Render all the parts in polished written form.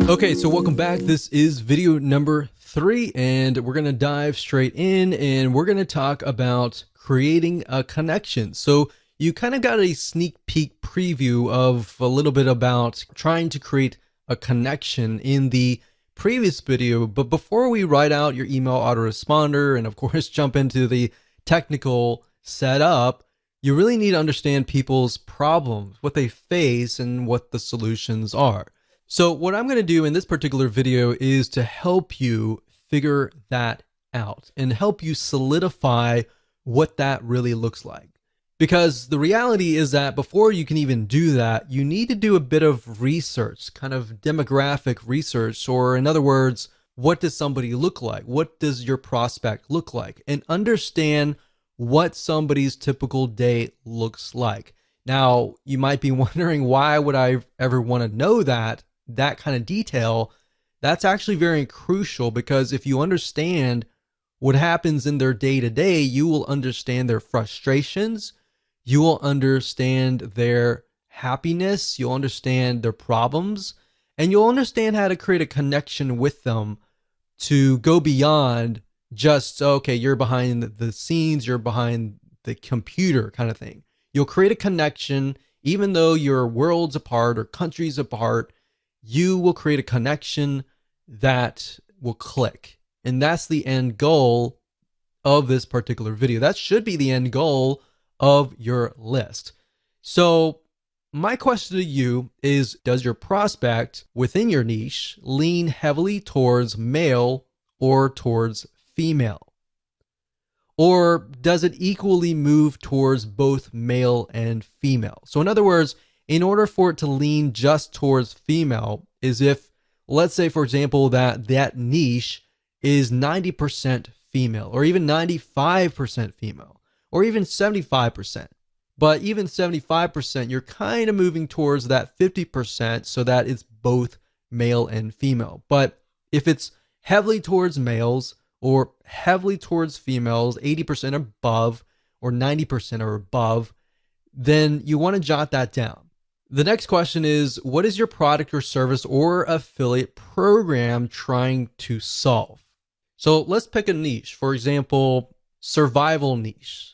Okay, so welcome back. This is video number 3, and we're going to dive straight in and we're going to talk about creating a connection. So you kind of got a sneak peek preview of a little bit about trying to create a connection in the previous video. But before we write out your email autoresponder and of course jump into the technical setup, you really need to understand people's problems, what they face, and what the solutions are. So what I'm going to do in this particular video is to help you figure that out and help you solidify what that really looks like. Because the reality is that before you can even do that, you need to do a bit of research, kind of demographic research, or in other words, what does somebody look like? What does your prospect look like? And understand what somebody's typical day looks like. Now, you might be wondering, why would I ever want to know that kind of detail? That's actually very crucial, because if you understand what happens in their day-to-day, you will understand their frustrations, you will understand their happiness, you'll understand their problems, and you'll understand how to create a connection with them to go beyond just, okay, you're behind the scenes, you're behind the computer kind of thing. You'll create a connection, even though you're worlds apart or countries apart. You will create a connection that will click. And that's the end goal of this particular video. That should be the end goal of your list. So my question to you is, does your prospect within your niche lean heavily towards male or towards female? Or does it equally move towards both male and female? So in other words, in order for it to lean just towards female, is if, let's say, for example, that niche is 90% female, or even 95% female, or even 75%. But even 75%, you're kind of moving towards that 50% so that it's both male and female. But if it's heavily towards males or heavily towards females, 80% above or 90% or above, then you want to jot that down. The next question is, what is your product or service or affiliate program trying to solve? So let's pick a niche. For example, survival niche.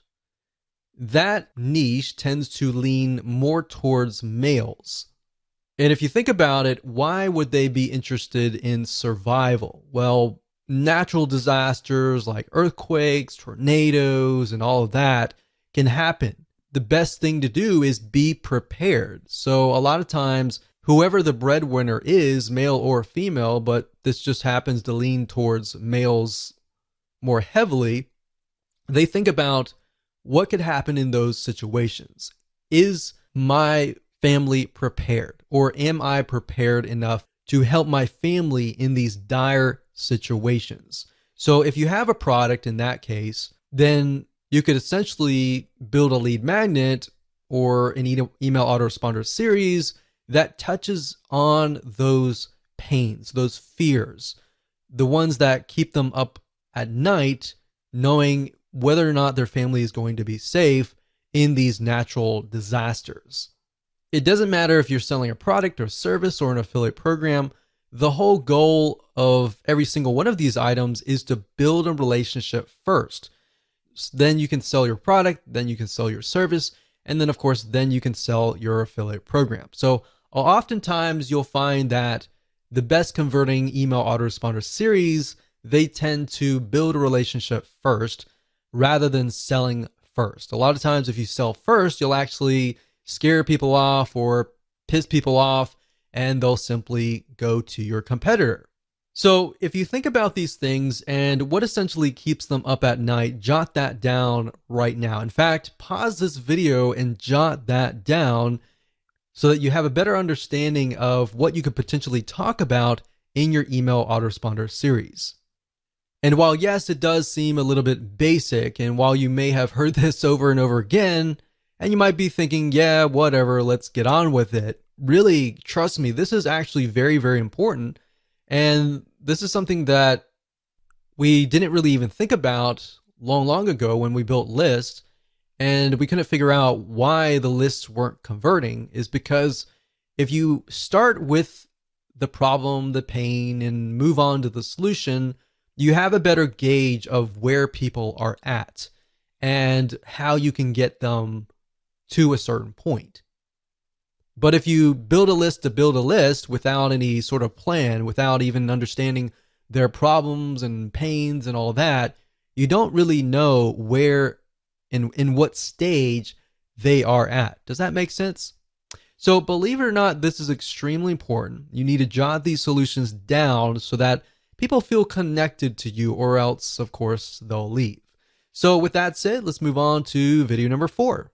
That niche tends to lean more towards males. And if you think about it, why would they be interested in survival? Well, natural disasters like earthquakes, tornadoes, and all of that can happen. The best thing to do is be prepared. So a lot of times, whoever the breadwinner is, male or female, but this just happens to lean towards males more heavily, they think about what could happen in those situations. Is my family prepared? Or am I prepared enough to help my family in these dire situations? So if you have a product in that case, then you could essentially build a lead magnet or an email autoresponder series that touches on those pains, those fears, the ones that keep them up at night, knowing whether or not their family is going to be safe in these natural disasters. It doesn't matter if you're selling a product or service or an affiliate program. The whole goal of every single one of these items is to build a relationship first. Then you can sell your product, then you can sell your service, and then of course, then you can sell your affiliate program. So oftentimes you'll find that the best converting email autoresponder series, they tend to build a relationship first rather than selling first. A lot of times if you sell first, you'll actually scare people off or piss people off, and they'll simply go to your competitor. So if you think about these things and what essentially keeps them up at night, jot that down right now. In fact, pause this video and jot that down so that you have a better understanding of what you could potentially talk about in your email autoresponder series. And while yes, it does seem a little bit basic, and while you may have heard this over and over again, and you might be thinking, yeah, whatever, let's get on with it. Really, trust me, this is actually very, very important. And this is something that we didn't really even think about long ago when we built lists, and we couldn't figure out why the lists weren't converting, is because if you start with the problem, the pain, and move on to the solution, you have a better gauge of where people are at and how you can get them to a certain point. But if you build a list to build a list without any sort of plan, without even understanding their problems and pains and all that, you don't really know where in what stage they are at. Does that make sense? So believe it or not, this is extremely important. You need to jot these solutions down so that people feel connected to you, or else, of course, they'll leave. So with that said, let's move on to video number 4.